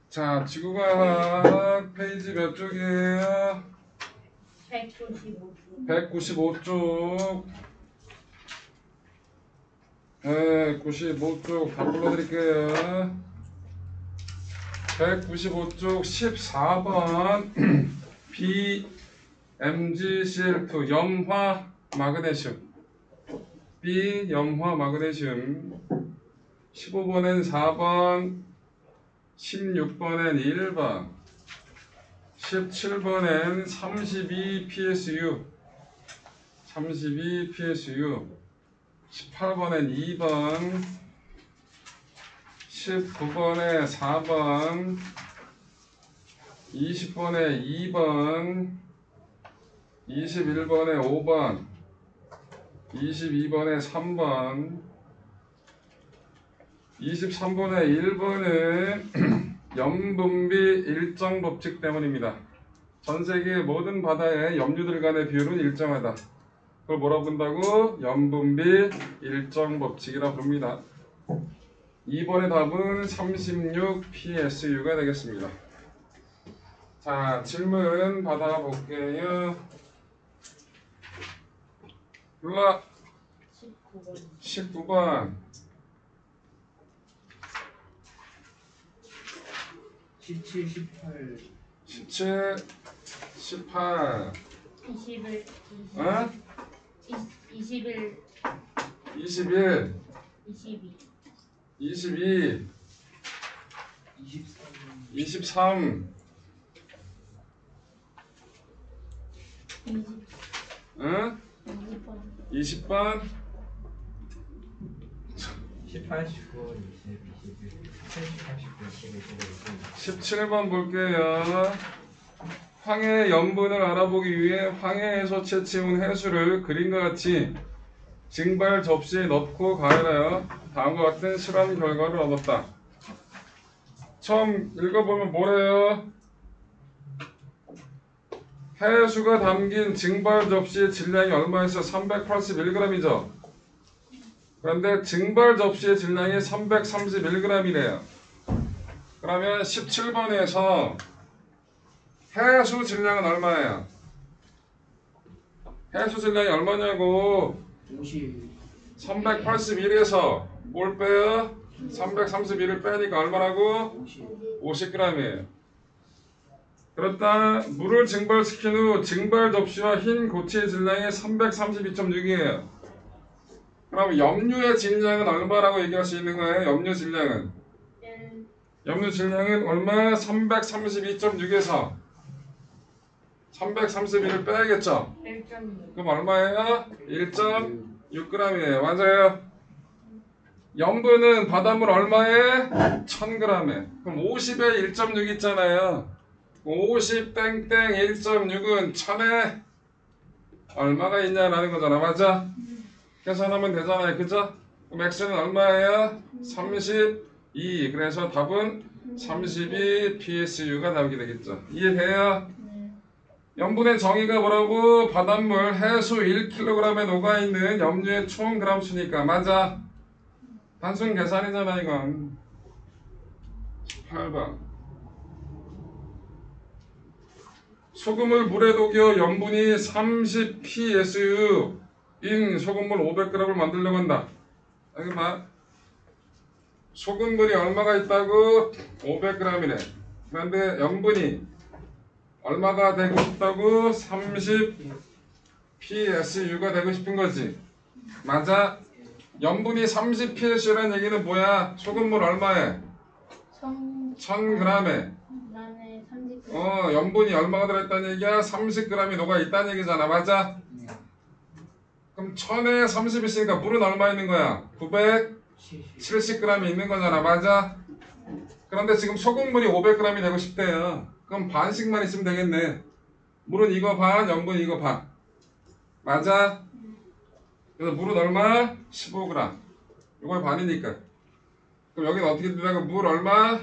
자, 지구과학 페이지 몇 쪽이에요? 195쪽. 195쪽. 195쪽 다 불러드릴게요. 195쪽 14번 BMgCl2 염화 마그네슘. B 염화 마그네슘. 15번엔 4번, 16번엔 1번, 17번엔 32PSU, 32PSU, 18번엔 2번, 19번에 4번, 20번에 2번, 21번에 5번, 22번에 3번, 23번에 1번은 염분비 일정 법칙 때문입니다. 전 세계 모든 바다의 염류들 간의 비율은 일정하다. 그걸 뭐라고 부른다고? 염분비 일정 법칙이라 부릅니다. 2번의 답은 36PSU가 되겠습니다. 자, 질문 받아볼게요. 불러. 19번. 19번. 17, 18 17, 18, 21. 어? 21. 21, 22. 22, 23 23, 20. 응? 20번. 20번, 18, 19, 20, 21 18, 19, 21, 22 17번 볼게요. 황해 염분을 알아보기 위해 황해에서 채취한 해수를 그림과 같이 증발 접시에 넣고 가열하여 다음과 같은 실험 결과를 얻었다. 처음 읽어보면 뭐래요? 해수가 담긴 증발 접시의 질량이 얼마였어? 381g이죠. 그런데 증발 접시의 질량이 331g이래요. 그러면 17번에서 해수 질량은 얼마예요? 해수 질량이 얼마냐고? 50 381에서 뭘 빼요? 331을 빼니까 얼마라고? 50 50g이에요. 그렇다 물을 증발시킨 후 증발 접시와 흰 고체의 질량이 332.6이에요. 그럼 염류의 질량은 얼마라고 얘기할 수 있는 거예요? 염류 질량은? 염류 질량은 얼마? 332.6에서 331을 빼야겠죠? 1.6. 그럼 얼마예요? 1.6g이에요. 맞아요. 염분은 바닷물 얼마에? 1000g에. 그럼 50에 1.6 있잖아요. 50 땡땡 1.6은 1000에 얼마가 있냐라는 거잖아. 맞아? 계산하면 되잖아요. 그죠? 그럼 x는 얼마예요? 32. 그래서 답은 32 PSU가 나오게 되겠죠. 이해돼요? 네. 염분의 정의가 뭐라고? 바닷물 해수 1kg에 녹아있는 염류의 총 그램 수니까. 맞아? 단순 계산이잖아 이건. 8번. 소금을 물에 녹여 염분이 30PSU 인 소금물 500g을 만들려고 한다. 여기 봐. 소금물이 얼마가 있다고? 500g이네. 그런데 염분이 얼마가 되고 싶다고? 30PSU가 되고 싶은 거지. 맞아? 염분이 30PSU라는 얘기는 뭐야? 소금물 얼마에? 1000g에. 그다음에 30. 염분이 얼마가 들어있다는 얘기야? 30g이 녹아 있다는 얘기잖아. 맞아? 그럼 1000에 30 있으니까 물은 얼마 있는 거야? 970g이 있는 거잖아. 맞아? 그런데 지금 소금물이 500g이 되고 싶대요. 그럼 반씩만 있으면 되겠네. 물은 이거 반, 염분 이거 반. 맞아? 그래서 물은 얼마? 15g. 이걸 반이니까. 그럼 여기는 어떻게 된다고? 물 얼마?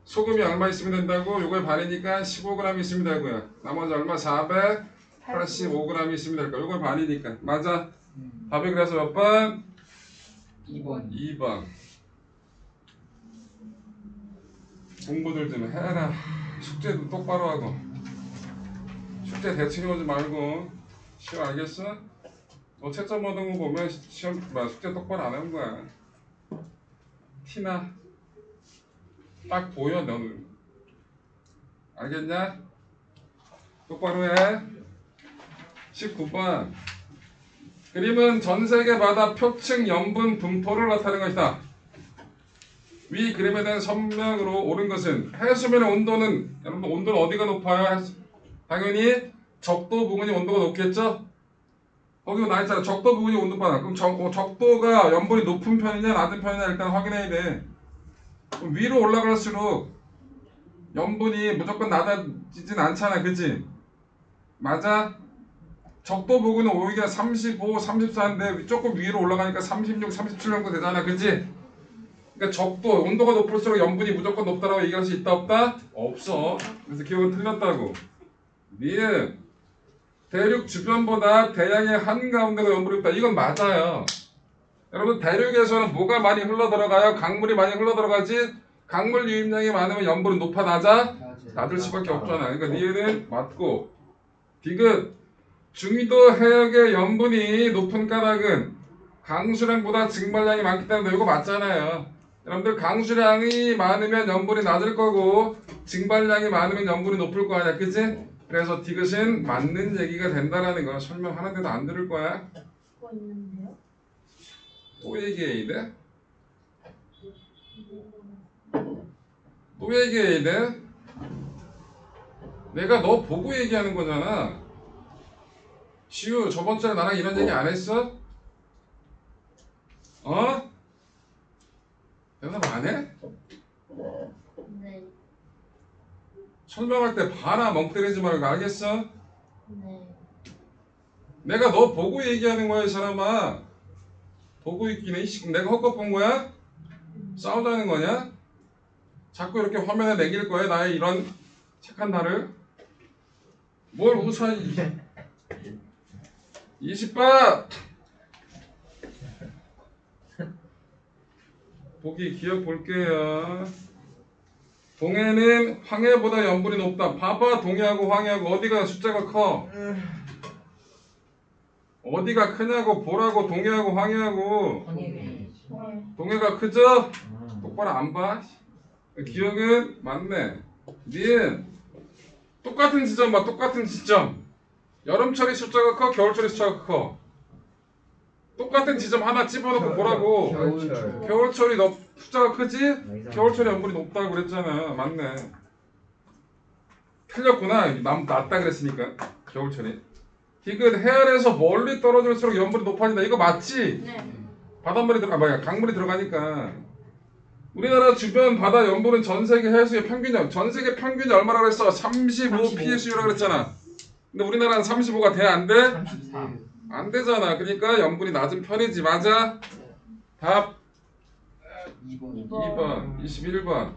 소금이 얼마 있으면 된다고? 이걸 반이니까 15g 있으면 되고요. 나머지 얼마? 485g 있으면 될 거야. 이걸 반이니까. 맞아? 답이 그래서 몇 번? 2번 2번. 공부들 좀 해라. 숙제도 똑바로 하고. 숙제 대충 해오지 말고. 시험 알겠어? 너 채점 얻은 거 보면 시험 숙제 똑바로 안 한 거야. 티나. 딱 보여 너는. 알겠냐? 똑바로 해. 19번. 그림은 전세계 바다 표층 염분 분포를 나타내는 것이다. 위 그림에 대한 설명으로 옳은 것은 해수면의 온도는 여러분 온도는 어디가 높아요? 당연히 적도 부근이 온도가 높겠죠? 거기 나있잖아. 적도 부근이 온도가 그럼 적도가 염분이 높은 편이냐 낮은 편이냐 일단 확인해야 돼. 그럼 위로 올라갈수록 염분이 무조건 낮아지진 않잖아. 그치? 맞아? 적도 부근은 오히려 35, 34인데 조금 위로 올라가니까 36, 37 정도 되잖아. 그치? 그러니까 적도, 온도가 높을수록 염분이 무조건 높다라고 얘기할 수 있다 없다? 없어. 그래서 기억은 틀렸다고. 니은 대륙 주변보다 대양의 한가운데가 염분이 높다. 이건 맞아요. 여러분 대륙에서는 뭐가 많이 흘러들어가요? 강물이 많이 흘러들어가지? 강물 유입량이 많으면 염분은 높아 낮아? 낮을 수밖에 없잖아. 그러니까 니은은 맞고. 디귿 중위도 해역의 염분이 높은 까닭은 강수량보다 증발량이 많기 때문에 이거 맞잖아요. 여러분들 강수량이 많으면 염분이 낮을 거고 증발량이 많으면 염분이 높을 거 아니야. 그치? 그래서 디귿은 맞는 얘기가 된다라는 거 설명하는데도 안 들을 거야. 그거 있는데요? 또 얘기해야 돼? 또 얘기해야 돼? 내가 너 보고 얘기하는 거잖아. 시우 저번 주에 나랑 이런 얘기 안 했어? 어? 대답 안 해? 네. 설명할 때 봐라 멍 때리지 말고 알겠어? 네. 내가 너 보고 얘기하는 거야 이 사람아. 보고 있기는 내가 헛것 본 거야? 싸우자는 거냐? 자꾸 이렇게 화면에 내길 거야 나의 이런 착한 나를. 뭘 웃어 20번 보기 기억 볼게요. 동해는 황해보다 염분이 높다. 봐봐 동해하고 황해하고 어디가 숫자가 커? 어디가 크냐고 보라고. 동해하고 황해하고 동해가 크죠? 똑바로 안 봐? 기억은 맞네. 니은 똑같은 지점 봐. 똑같은 지점. 여름철이 숫자가 커? 겨울철이 숫자가 커? 똑같은 지점 하나 집어넣고 보라고. 겨울철이 숫자가 크지? 겨울철에 염분이 높다고 그랬잖아. 맞네. 틀렸구나. 낮다 그랬으니까. 겨울철이. 디귿 해안에서 멀리 떨어질수록 염분이 높아진다. 이거 맞지? 네. 바닷물이 강물이 들어가니까. 우리나라 주변 바다 염분은 전세계 해수의 평균이야. 전세계 평균이 얼마라고 그랬어? 35 PSU라고 그랬잖아. 근데 우리나라는 35가 돼? 안 돼? 33. 안 되잖아. 그러니까 염분이 낮은 편이지. 맞아? 답 2번. 2번 21번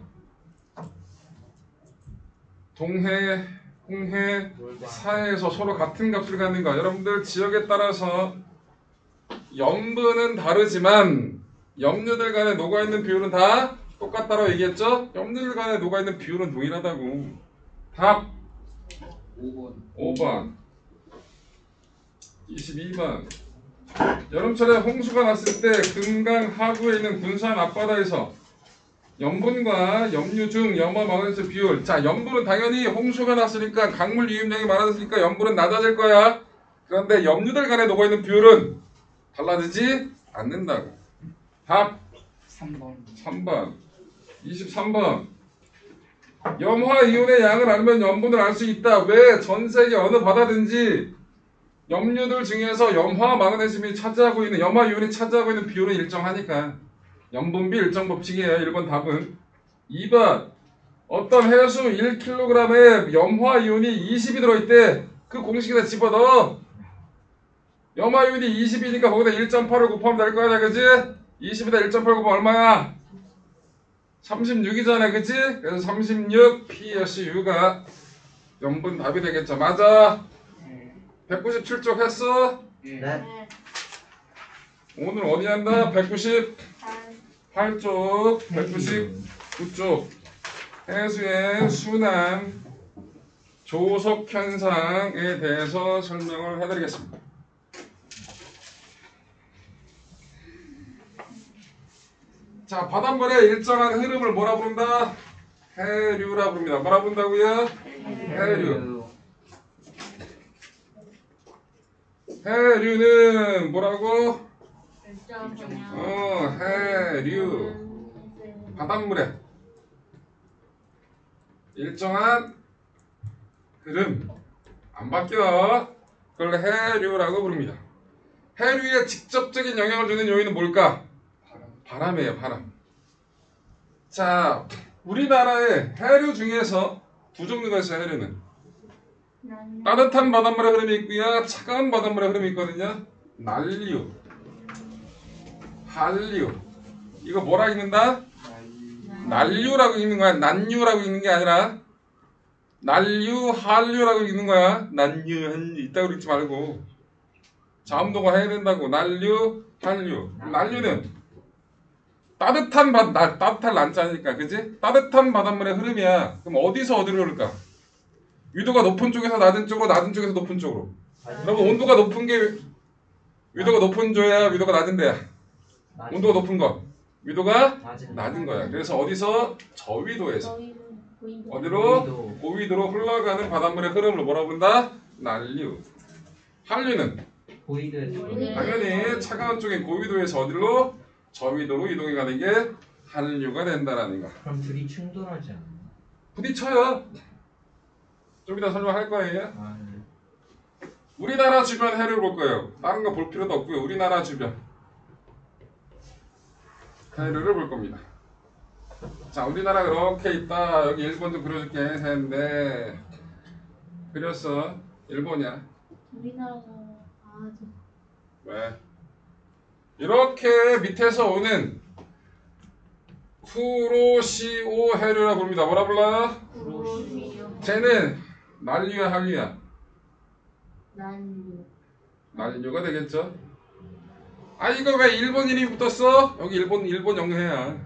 동해, 홍해, 사해에서 서로 같은 값을 갖는가. 여러분들 지역에 따라서 염분은 다르지만 염류들 간에 녹아있는 비율은 다 똑같다고 얘기했죠? 염류들 간에 녹아있는 비율은 동일하다고. 답 5번 22번 여름철에 홍수가 났을 때 금강 하구에 있는 군산 앞바다에서 염분과 염류 중 염화 마그네슘 비율. 자, 염분은 당연히 홍수가 났으니까 강물 유입량이 많아졌으니까 염분은 낮아질 거야. 그런데 염류들 간에 녹아있는 비율은 달라지지 않는다고. 답 3번 23번 염화 이온의 양을 알면 염분을 알 수 있다. 왜? 전 세계 어느 바다든지 염류들 중에서 염화 마그네슘이 차지하고 있는 염화 이온이 차지하고 있는 비율은 일정하니까 염분비 일정 법칙이에요. 1번 답은. 2번 어떤 해수 1kg에 염화 이온이 20이 들어있대. 그 공식에다 집어넣어. 염화 이온이 20이니까 거기다 1.8을 곱하면 될 거 아니야. 그치? 20에다 1.8 곱하면 얼마야? 36이잖아. 그치? 그래서 36 PSU가 염분 답이 되겠죠. 맞아? 197쪽 했어? 네. 오늘 어디 한다? 198쪽, 199쪽. 해수의 순환 조속 현상에 대해서 설명을 해드리겠습니다. 자, 바닷물의 일정한 흐름을 뭐라 부른다? 해류라 부릅니다. 뭐라 부른다고요? 해류. 해류는 뭐라고? 일정 그냥 해류. 바닷물에 일정한 흐름 안 바뀌어. 그걸 해류라고 부릅니다. 해류에 직접적인 영향을 주는 요인은 뭘까? 바람이에요. 바람. 자, 우리나라의 해류 중에서 두 종류가 있어요. 해류는 따뜻한 바닷물의 흐름이 있고요, 차가운 바닷물의 흐름이 있거든요. 난류, 한류. 이거 뭐라 읽는다? 난류라고 읽는 거야. 난류라고 읽는 게 아니라 난류, 한류라고 읽는 거야. 난류, 한류 이따고 읽지 말고 자음동화 해야 된다고. 난류, 한류. 난류는 따뜻한 따뜻한 난자니까, 그지? 따뜻한 바닷물의 흐름이야. 그럼 어디서 어디로 흐를까? 위도가 높은 쪽에서 낮은 쪽으로, 낮은 쪽에서 높은 쪽으로. 그러면 온도가 높은 게 위도가 높은 조야, 위도가 낮은 데야. 온도가 높은 거, 위도가 낮은 거야. 그래서 어디서? 저위도에서 어디로? 고위도로 흘러가는 바닷물의 흐름을 뭐라 부른다? 난류. 한류는 당연히 차가운 쪽인 고위도에서 어디로? 저위도로 이동해 가는 게 한류가 된다라는 거. 그럼 둘이 충돌하지 않나? 부딪혀요. 좀 이따 설명할 거예요. 네. 우리나라 주변 해를 볼 거예요. 다른 거 볼 필요도 없고요. 우리나라 주변 해류를 볼 겁니다. 자, 우리나라 이렇게 있다. 여기 일본 좀 그려줄게 했는데 그렸어. 일본이야. 우리나라가 왜? 이렇게 밑에서 오는 쿠로시오 해류라 부릅니다. 뭐라 불러요? 구로시요 쟤는 난류야, 한류야? 난류 난류가 되겠죠. 아, 이거 왜 일본 이름이 붙었어? 여기 일본 영해야.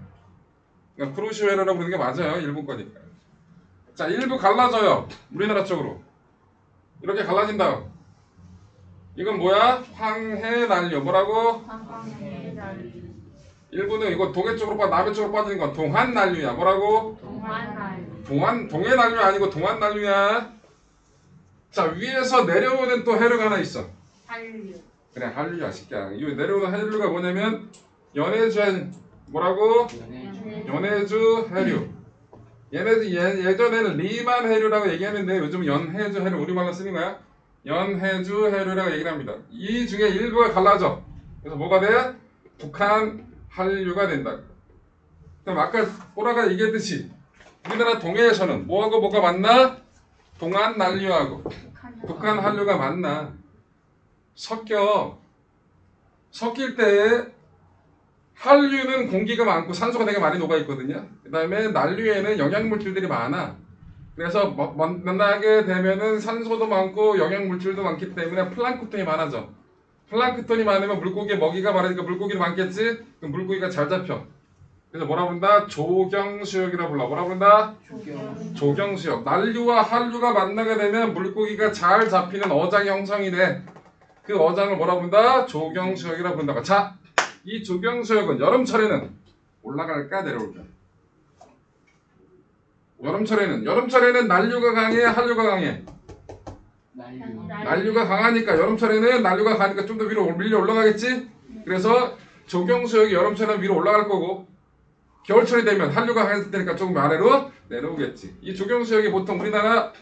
그러니까 쿠로시오 해류라고 부르는 게 맞아요. 일본 거니까. 자, 일부 갈라져요. 우리나라 쪽으로 이렇게 갈라진다. 이건 뭐야? 황해 난류. 뭐라고? 황해 난류 일본은 이거 동해 쪽으로 남해 쪽으로 빠지는 건 동한 난류야. 뭐라고? 동한 난류 동해 난류 아니고 동한 난류야. 자, 위에서 내려오는 또 해류가 하나 있어. 한류 그래, 한류야, 새끼야. 이 내려오는 해류가 뭐냐면 연해주. 뭐라고? 연해주 해류. 예전에는 리만 해류라고 얘기했는데 요즘 연해주 해류 우리말로 쓰는 거야. 연해주 해류라고 얘기를 합니다. 이 중에 일부가 갈라져. 그래서 뭐가 돼? 북한 한류가 된다. 그럼 아까 보라가 얘기했듯이 우리나라 동해에서는 뭐하고 뭐가 만나? 동한 난류하고 북한 한류가 만나. 섞일 때 한류는 공기가 많고 산소가 되게 많이 녹아있거든요. 그 다음에 난류에는 영양물질들이 많아. 그래서 만나게 되면은 산소도 많고 영양물질도 많기 때문에 플랑크톤이 많아져. 플랑크톤이 많으면 물고기의 먹이가 많으니까 물고기도 많겠지? 그럼 물고기가 잘 잡혀. 그래서 뭐라 부른다? 조경수역이라 불러. 뭐라 부른다? 조경수역. 난류와 한류가 만나게 되면 물고기가 잘 잡히는 어장이 형성이 돼. 그 어장을 뭐라 부른다? 조경수역이라 부른다. 자, 이 조경수역은 여름철에는 올라갈까 내려올까? 여름철에는 난류가 강해, 한류가 강해? 난류가 강하니까 여름철에는 난류가 강하니까 좀 더 위로 밀려 올라가겠지? 그래서 조경수역이 여름철에는 위로 올라갈 거고 겨울철이 되면 한류가 강해질 테니까 조금 아래로 내려오겠지. 이 조경수역이 보통 우리나라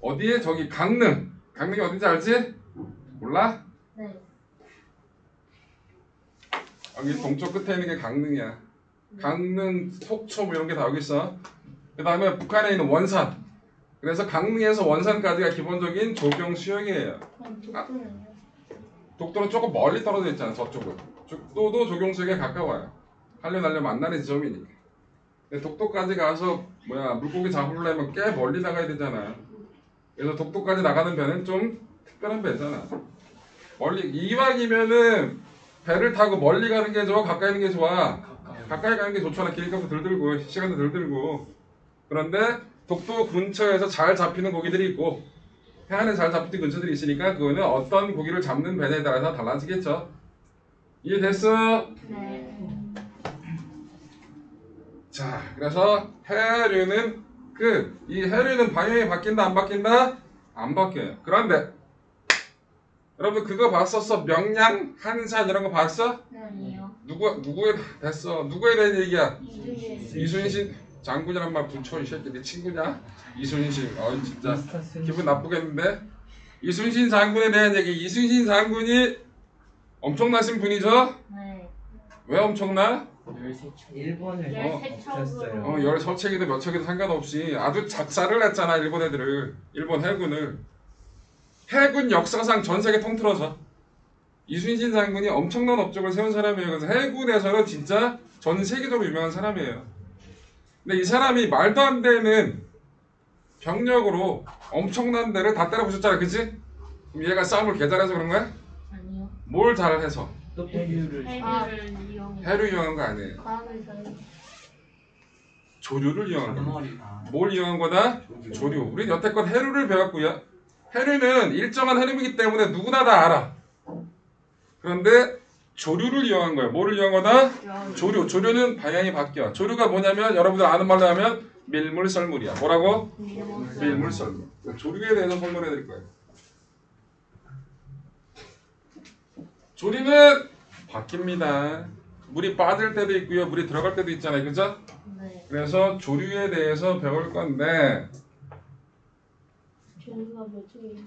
어디에? 저기 강릉. 강릉이 어딘지 알지? 몰라? 네. 여기 동쪽 끝에 있는 게 강릉이야. 강릉, 속초 뭐 이런 게 다 여기 있어. 그 다음에 북한에 있는 원산. 그래서 강릉에서 원산까지가 기본적인 조경수역이에요. 그럼 독도는요? 독도는 조금 멀리 떨어져 있잖아. 저쪽은. 독도도 조경수역에 가까워요. 한류 난류 만나는 지점이니까. 근데 독도까지 가서 물고기 잡으려면 꽤 멀리 나가야 되잖아. 그래서 독도까지 나가는 배는 좀 특별한 배잖아. 멀리 2박이면은 배를 타고 멀리 가는 게 좋아? 가까이 있는 게 좋아? 가까이 가는 게 좋잖아. 기름값도 덜 들고 시간도 덜 들고. 그런데 독도 근처에서 잘 잡히는 고기들이 있고 해안에 잘 잡히는 근처들이 있으니까 그거는 어떤 고기를 잡는 배에 따라서 달라지겠죠. 이해됐어? 네. 자, 그래서 해류는 이 해류는 방향이 바뀐다 안 바뀐다? 안 바뀌어요. 그런데 여러분 그거 봤었어? 명량, 한산 이런 거 봤어? 아니요. 누구에 됐어? 누구에 대한 얘기야? 이주일. 이순신 장군이란 말 붙여 이 새끼 네 친구냐? 이순신 진짜 기분 나쁘겠는데? 이순신 장군에 대한 얘기. 이순신 장군이 엄청나신 분이죠? 네. 왜 엄청나? 일본을 13척으로. 열 서책이든 몇 척이든 상관없이 아주 작사를 했잖아. 일본 애들을. 일본 해군을. 해군 역사상 전 세계 통틀어서 이순신 장군이 엄청난 업적을 세운 사람이에요. 그래서 해군에서는 진짜 전 세계적으로 유명한 사람이에요. 근데 이 사람이 말도 안 되는 병력으로 엄청난 데를 다 때려 부셨잖아. 그치? 그럼 얘가 싸움을 개 잘해서 그런 거야? 아니요. 뭘 잘해서? 또 해류를 해류를 이용. 해류 이용한 거 아니에요. 과학을 저희. 조류를 이용한 거야. 잔머리가 뭘 이용한 거다? 조류. 우린 여태껏 해류를 배웠고요. 해류는 일정한 흐름이기 때문에 누구나 다 알아. 그런데 조류를 이용한 거예요. 뭐를 이용한 거다? 조류. 조류는 방향이 바뀌어. 조류가 뭐냐면 여러분들 아는 말로 하면 밀물썰물이야. 뭐라고? 밀물썰물. 조류에 대해서 설명해 드릴 거예요. 조류는 바뀝니다. 물이 빠질 때도 있고요. 물이 들어갈 때도 있잖아요. 그죠? 네. 그래서 조류에 대해서 배울 건데 조류가 몇 쪽이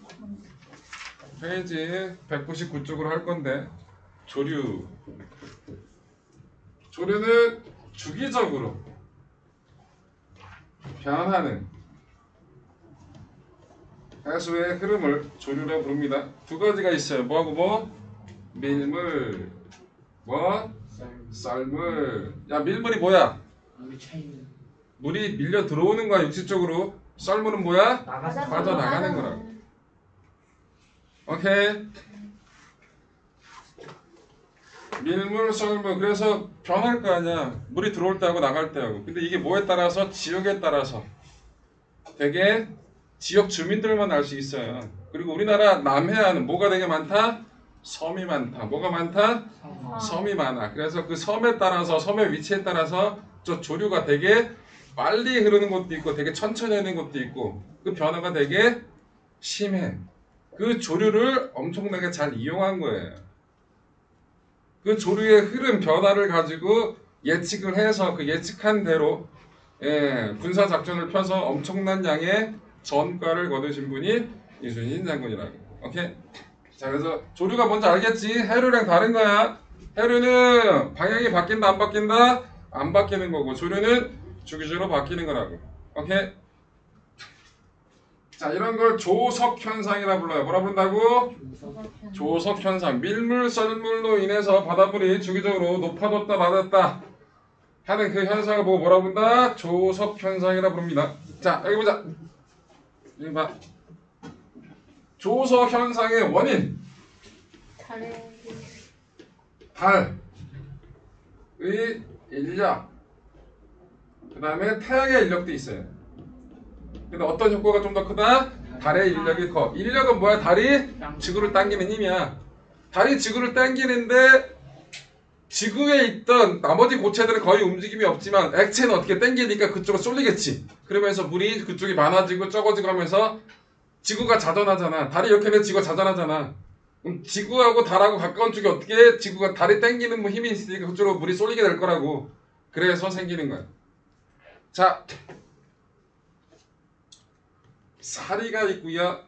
페이지 199쪽으로 할 건데 조류. 조류는 주기적으로 변하는 해수의 흐름을 조류라고 부릅니다. 두 가지가 있어요. 뭐하고 뭐? 밀물, 뭐? 썰물. 야, 밀물이 뭐야? 우리 차이는 물이 밀려 들어오는 거야, 육지 쪽으로. 썰물은 뭐야? 나가서 빠져나가는 거라고. 오케이. 밀물, 썰물. 그래서 변할 거 아니야. 물이 들어올 때 하고 나갈 때 하고. 근데 이게 뭐에 따라서? 지역에 따라서. 되게 지역 주민들만 알 수 있어요. 그리고 우리나라 남해안은 뭐가 되게 많다? 섬이 많다. 뭐가 많다? 섬이 많아. 그래서 그 섬에 따라서, 섬의 위치에 따라서 저 조류가 되게 빨리 흐르는 것도 있고 되게 천천히 흐르는 것도 있고 그 변화가 되게 심해. 그 조류를 엄청나게 잘 이용한 거예요. 그 조류의 흐름 변화를 가지고 예측을 해서 그 예측한 대로 군사 작전을 펴서 엄청난 양의 전과를 거두신 분이 이순신 장군이라고. 오케이? 자, 그래서 조류가 뭔지 알겠지? 해류랑 다른 거야. 해류는 방향이 바뀐다 안 바뀐다? 안 바뀌는 거고 조류는 주기적으로 바뀌는 거라고. 오케이? 자, 이런 걸 조석 현상이라 불러요. 뭐라 부른다고? 조석 현상. 밀물 썰물로 인해서 바닷물이 주기적으로 높아졌다 낮았다 하는 그 현상을 보고 뭐라 부른다? 조석 현상이라 부릅니다. 자, 여기 보자. 여기 봐. 조석 현상의 원인. 달의 인력. 그 다음에 태양의 인력도 있어요. 근데 어떤 효과가 좀 더 크다? 달의 인력이 커. 인력은 뭐야? 달이 지구를 당기는 힘이야. 달이 지구를 당기는데 지구에 있던 나머지 고체들은 거의 움직임이 없지만 액체는 어떻게 당기니까 그쪽으로 쏠리겠지. 그러면서 물이 그쪽이 많아지고 적어지고 하면서 지구가 자전하잖아. 달이 이렇게 되면 지구가 자전하잖아. 그럼 지구하고 달하고 가까운 쪽이 어떻게 해? 지구가 달이 당기는 뭐 힘이 있으니까 그쪽으로 물이 쏠리게 될 거라고. 그래서 생기는 거야. 자, 사리가 있고요.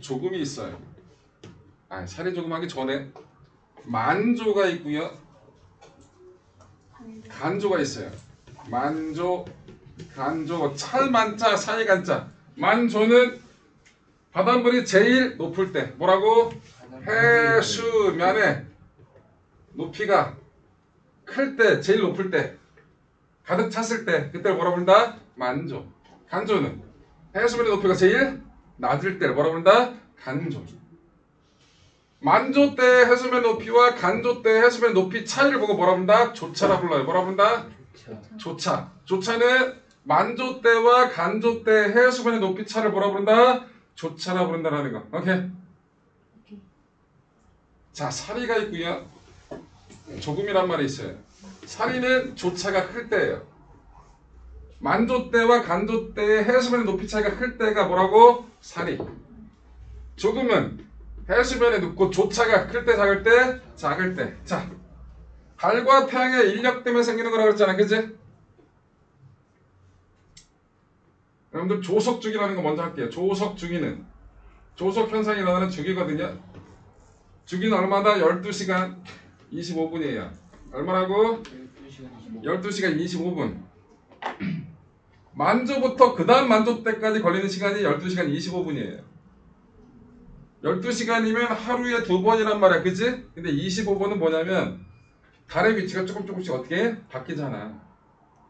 조금이 있어요. 사리 조금 하기 전에 만조가 있고요. 간조가 있어요. 만조, 간조, 찰만자, 사이간자. 만조는 바닷물이 제일 높을 때. 뭐라고? 해수면의 높이가 클 때, 제일 높을 때, 가득 찼을 때, 그때를 뭐라 부른다? 만조. 간조는 해수면의 높이가 제일 낮을 때를 뭐라 부른다? 간조. 만조 때 해수면 높이와 간조 때 해수면 높이 차이를 보고 뭐라 부른다? 조차라 불러요. 뭐라 부른다? 조차. 조차는 만조대와 간조대 해수면의 높이 차를 뭐라 부른다? 조차라 부른다라는 거. 오케이. 자, 사리가 있고요. 조금이란 말이 있어요. 사리는 조차가 클 때예요. 만조대와 간조대의 해수면의 높이 차이가 클 때가 뭐라고? 사리. 조금은 해수면에 높고 조차가 클 때, 작을 때, 작을 때. 자, 달과 태양의 인력 때문에 생기는 거라고 그랬잖아, 그치? 여러분들 조석주기라는 거 먼저 할게요. 조석주기는 조석 현상이 일어나는 주기거든요. 주기는 얼마다? 12시간 25분이에요. 얼마라고? 12시간 25분. 만조부터 그 다음 만조 때까지 걸리는 시간이 12시간 25분이에요. 12시간이면 하루에 2번이란 말이야, 그치? 근데 25분은 뭐냐면 달의 위치가 조금씩 어떻게 바뀌잖아.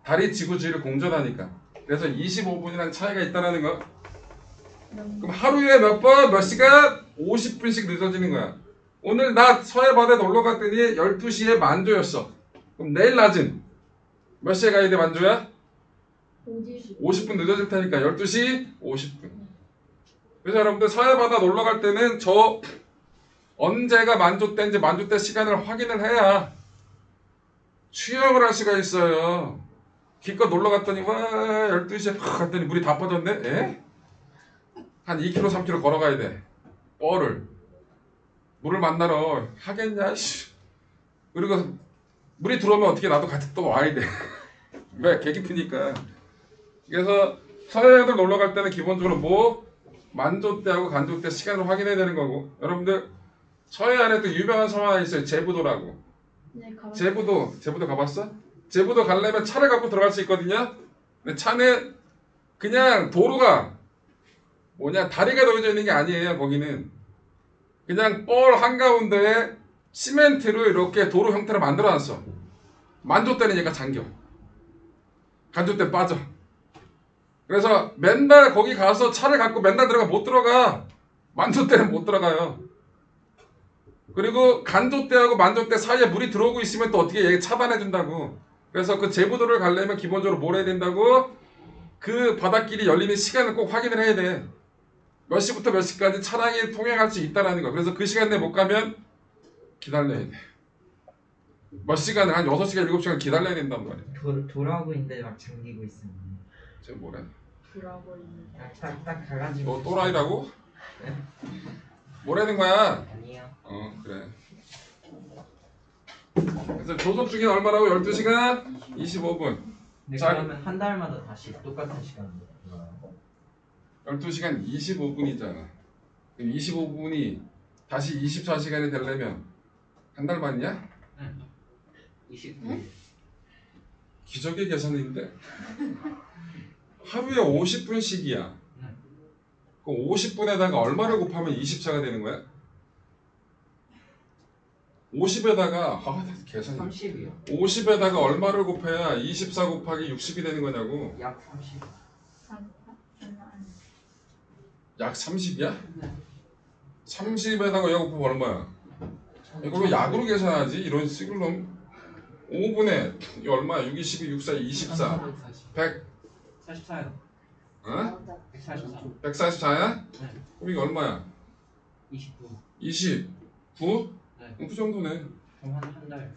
달이 지구 주위를 공전하니까. 그래서 25분이라는 차이가 있다는 거. 그럼 하루에 몇 번, 몇 시간? 50분씩 늦어지는 거야. 오늘 낮 서해바다에 놀러 갔더니 12시에 만조였어. 그럼 내일 낮은 몇 시에 가야 돼, 만조야? 50분 늦어질 테니까 12시 50분. 그래서 여러분들 서해바다 놀러 갈 때는 저 언제가 만조 때인지 만조 때 시간을 확인을 해야 취역을 할 수가 있어요. 기껏 놀러 갔더니 와 12시에 팍 갔더니 물이 다 빠졌네? 에? 한 2km 3km 걸어가야 돼. 뻘을 물을 만나러 하겠냐 씨. 그리고 물이 들어오면 어떻게 나도 같이 또 와야 돼. 왜? 개 깊으니까. 그래서 서해안을 놀러 갈 때는 기본적으로 뭐 만조 때하고 간조 때 시간을 확인해야 되는 거고. 여러분들 서해안에 또 유명한 섬 하나 있어요. 제부도라고. 네, 제부도 가봤어? 제부도 가려면 차를 갖고 들어갈 수 있거든요. 근데 차는 그냥 도로가 다리가 놓여져 있는 게 아니에요. 거기는 그냥 뻘 한가운데에 시멘트로 이렇게 도로 형태를 만들어놨어. 만조 때는 얘가 잠겨. 간조 때 빠져. 그래서 맨날 거기 가서 차를 갖고 맨날 들어가 못 들어가. 만조 때는 못 들어가요. 그리고 간조 때하고 만조 때 사이에 물이 들어오고 있으면 또 어떻게 얘 차단해 준다고. 그래서 그 제부도를 가려면 기본적으로 뭘 해야 된다고? 그 바닷길이 열리는 시간을 꼭 확인을 해야 돼. 몇 시부터 몇 시까지 차량이 통행할 수 있다는 거. 그래서 그 시간 내에 못 가면 기다려야 돼. 몇 시간을 한 6시간 7시간 기다려야 된단 말이야. 돌아오고 있는데 막 잠기고 있으면 쟤 뭐래? 돌아고 있는. 딱 가가지고 너 또라이라고? 뭐라는 거야? 아니요. 그래. 그래서 조속 주기는 얼마라고? 12시간 25분. 근데 자, 그러면 한 달마다 다시 똑같은 시간으로 돌아와요? 12시간 25분이잖아. 25분이 다시 24시간이 되려면 한 달 만이냐? 29일. 기적의 계산인데 하루에 50분씩이야. 그럼 50분에다가 얼마를 곱하면 24가 되는 거야? 50에다가 계산이 30이요. 50에다가 얼마를 곱해야 24 곱하기 60이 되는 거냐고. 약 30. 약 30이야? 네. 30에다가 약 곱하면 얼마야? 이걸 왜 약으로 계산하지? 이런 시글놈. 5분에 이 얼마야? 6, 22, 6, 4, 24 100 44요. 어? 144. 144야? 네. 그럼 이게 얼마야? 29. 29? 네. 그 정도네. 그럼 한 달.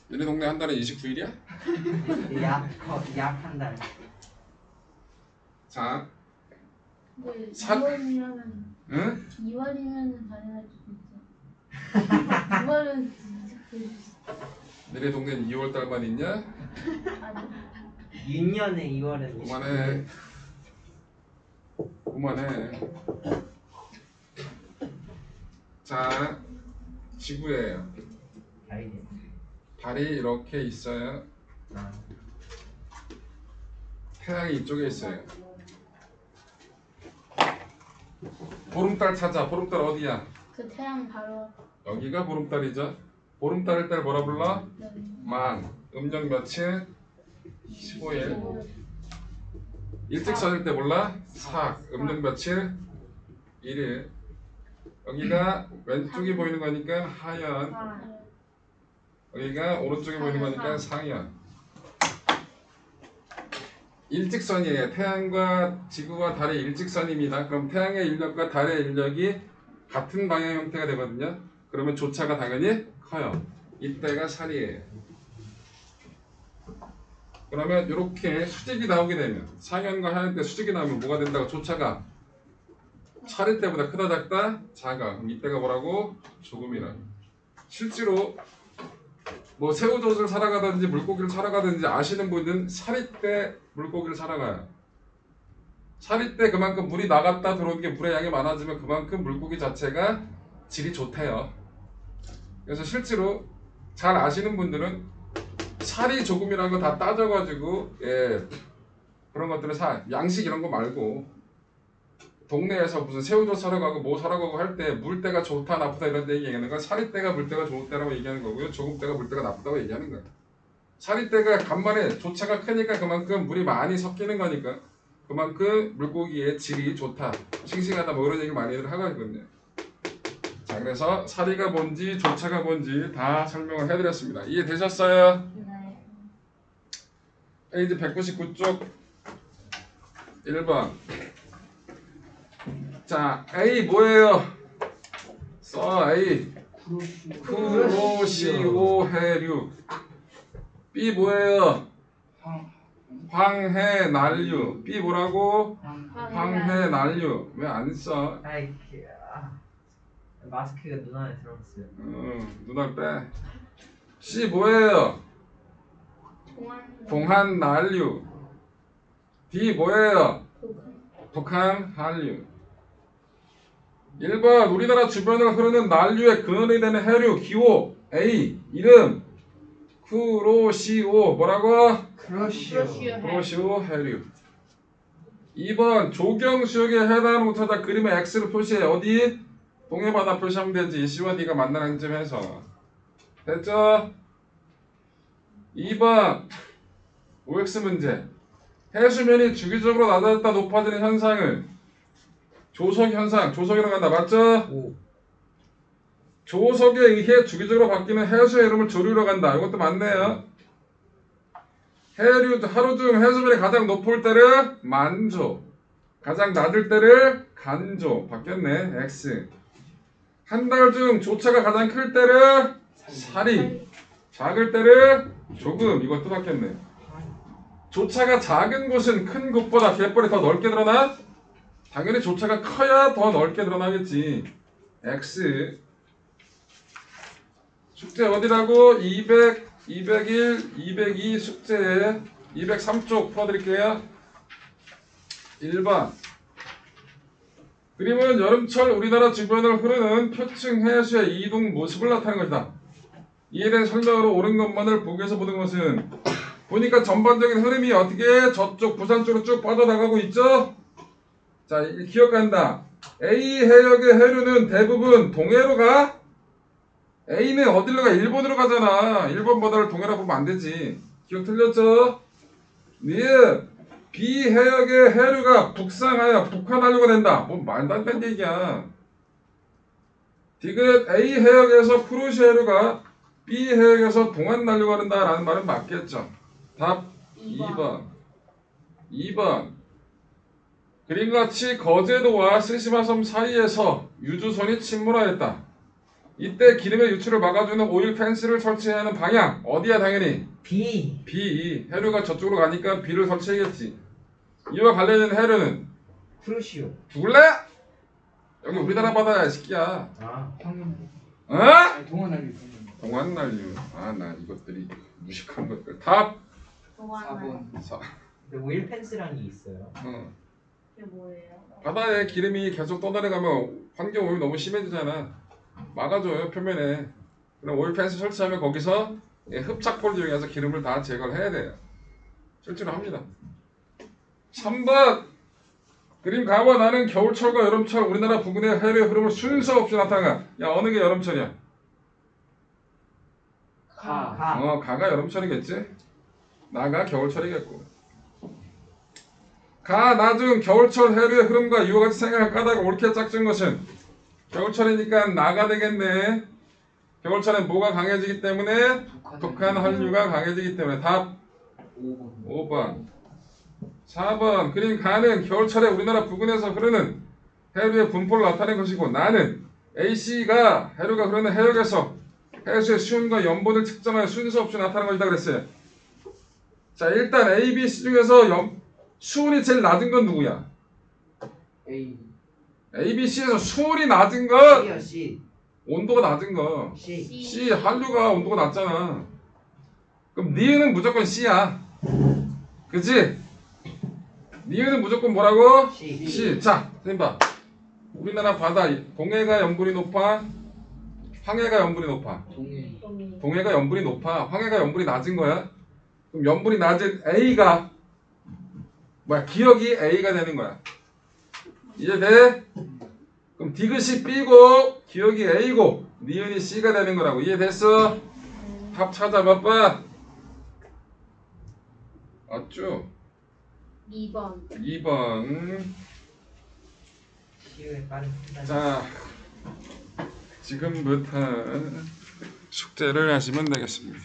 너네 동네 한 달에 29일이야? 약 한 달. 자, 근데 사- 2월이면 응? 2월이면 다녀갈 수 있죠. 2월은 너네 동네는 2월달만 있냐? 아니 6년에 2월은 그만해. 그만해. 자, 지구예요. 달이네. 달이 이렇게 있어요. 아, 태양이 이쪽에 있어요. 보름달 찾아. 보름달 어디야? 그 태양 바로 여기가 보름달이죠. 보름달을 때 뭐라 불러? 여기. 만. 음력 며칠? 15일. 일찍 서질 때 몰라? 삭. 음력 며칠? 1일. 여기가 왼쪽이 보이는 거니까 하연. 아, 여기가 오른쪽에 보이는 거니까 상현. 일직선이에요. 태양과 지구와 달의 일직선입니다. 그럼 태양의 인력과 달의 인력이 같은 방향 형태가 되거든요. 그러면 조차가 당연히 커요. 이때가 살이에요. 그러면 이렇게 수직이 나오게 되면 상현과 하현 때 수직이 나오면 뭐가 된다고? 조차가 차리 때보다 크다 작다? 작아. 그럼 이때가 뭐라고? 조금이라. 실제로 뭐 새우젓을 사러 가든지 물고기를 사러 가든지 아시는 분은 사리 때 물고기를 사러 가요. 사리 때 그만큼 물이 나갔다 들어오는 게 물의 양이 많아지면 그만큼 물고기 자체가 질이 좋대요. 그래서 실제로 잘 아시는 분들은 살이 조금이라는 거 다 따져가지고 그런 것들을 양식 이런 거 말고 동네에서 무슨 새우젓 사러 가고 뭐 사러 가고 할 때 물때가 좋다 나쁘다 이런 데 얘기하는 건 사리 때가 물때가 좋을 때라고 얘기하는 거고요. 조금 때가 물때가 나쁘다고 얘기하는 거예요. 사리 때가 간만에 조차가 크니까 그만큼 물이 많이 섞이는 거니까 그만큼 물고기의 질이 좋다, 싱싱하다 뭐 이런 얘기 많이들 하고 있거든요. 자, 그래서 사리가 뭔지 조차가 뭔지 다 설명을 해드렸습니다. 이해되셨어요? 네. 페이지 199쪽 1번. 자, A 뭐예요? 써 A 쿠로시오 해류. B 뭐예요? 황해 난류. B 뭐라고? 황해 난류. 왜 안 써? 아이 마스크가 눈 안에 들어갔어요. 눈알 빼. C 뭐예요? 동한 난류. D 뭐예요? 북한 한류. 1번 우리나라 주변을 흐르는 난류의 근원이 되는 해류 기호 A 이름 쿠로시오 뭐라고? 쿠로시오 해류. 2번 조경수역에 해당하는 곳 찾아 그림에 X를 표시해. 어디? 동해바다 표시하면 되지. C와 D가 만나는 점에서. 됐죠? 2번 OX 문제. 해수면이 주기적으로 낮아졌다 높아지는 현상을 조석현상, 조석이라고 한다. 맞죠? 오. 조석에 의해 주기적으로 바뀌는 해수의 이름을 조류라고 한다. 이것도 맞네요. 해류, 하루 중 해수면이 가장 높을 때를 만조, 가장 낮을 때를 간조. 바뀌었네. X. 한 달 중 조차가 가장 클 때를 사리, 작을 때를 조금. 이것도 바뀌었네. 조차가 작은 곳은 큰 곳보다 갯벌이 더 넓게 드러나? 당연히 조차가 커야 더 넓게 드러나겠지. X. 숙제 어디라고? 200, 201, 202 숙제 203쪽 풀어드릴게요. 1번. 그림은 여름철 우리나라 주변을 흐르는 표층 해수의 이동 모습을 나타내는 것이다. 이에 대한 설명으로 옳은 것만을 보기에서 보는 것은 보니까 전반적인 흐름이 어떻게 저쪽 부산 쪽으로 쭉 뻗어나가고 있죠? 자, 기억한다. A 해역의 해류는 대부분 동해로 가? A는 어디로 가? 일본으로 가잖아. 일본 바다를 동해라 보면 안 되지. 기억 틀렸죠? 니은 B 해역의 해류가 북상하여 북한하류가 된다. 뭐 말도 안 되는 얘기야. 디귿 A 해역에서 쿠로시 해류가 B 해역에서 동한난류가 된다라는 말은 맞겠죠. 답 2번. 2번. 그림같이 거제도와 스시마섬 사이에서 유주선이 침몰하였다. 이때 기름의 유출을 막아주는 오일 펜스를 설치해야 하는 방향 어디야? 당연히 B. B. 해류가 저쪽으로 가니까 B를 설치해야겠지. 이와 관련된 해류는 쿠로시오. 죽을래? 여기 우리나라 바다야 이 새끼야. 아. 어? 동원하기 동한난류. 아 나 이것들이 무식한 것들. 답 4번. 4. 근데 오일 펜스라는 게 있어요. 이게 뭐예요? 바다에 기름이 계속 떠내려가면 환경 오염이 너무 심해지잖아. 막아줘요 표면에. 그럼 오일 펜스 설치하면 거기서 흡착포를 이용해서 기름을 다 제거를 해야 돼요. 실제로 합니다. 3번. 그림 가봐. 나는 겨울철과 여름철 우리나라 부근의 해류의 흐름을 순서 없이 나타나. 야 어느 게 여름철이야? 가. 가가 여름철이겠지? 나가 겨울철이겠고. 가, 나 중 겨울철 해류의 흐름과 이와 같이 생각할 까닭을 옳게 짝진 것은 겨울철이니까 나가 되겠네. 겨울철엔 뭐가 강해지기 때문에? 북한 한류가 강해지기 때문에. 답 5번. 5번. 4번 그린 가는 겨울철에 우리나라 부근에서 흐르는 해류의 분포를 나타낸 것이고 나는 AC가 해류가 흐르는 해역에서 해수의 수온과 염분을 측정하여 순서 없이 나타난 것이다 그랬어요. 자 일단 A, B, C 중에서 수온이 제일 낮은 건 누구야? A A, B, C에서 수온이 낮은 건 C요 C 온도가 낮은 거 C C 한류가 온도가 낮잖아. 그럼 니은은 무조건 C야. 그치? 니은은 무조건 뭐라고? C C. 자, 선생님 봐. 우리나라 바다 동해가 염분이 높아? 황해가 염분이 높아? 동해 동해가 염분이 높아? 황해가 염분이 낮은 거야? 그럼 염분이 낮은 A가 뭐야? 기억이 A가 되는 거야. 이해돼? 그럼 디귿이 B고 기억이 A고 니은이 C가 되는 거라고. 이해됐어? 답 찾아봐봐. 맞죠? 2번 2번. C의 빠른 판단 자, 지금부터 숙제를 하시면 되겠습니다.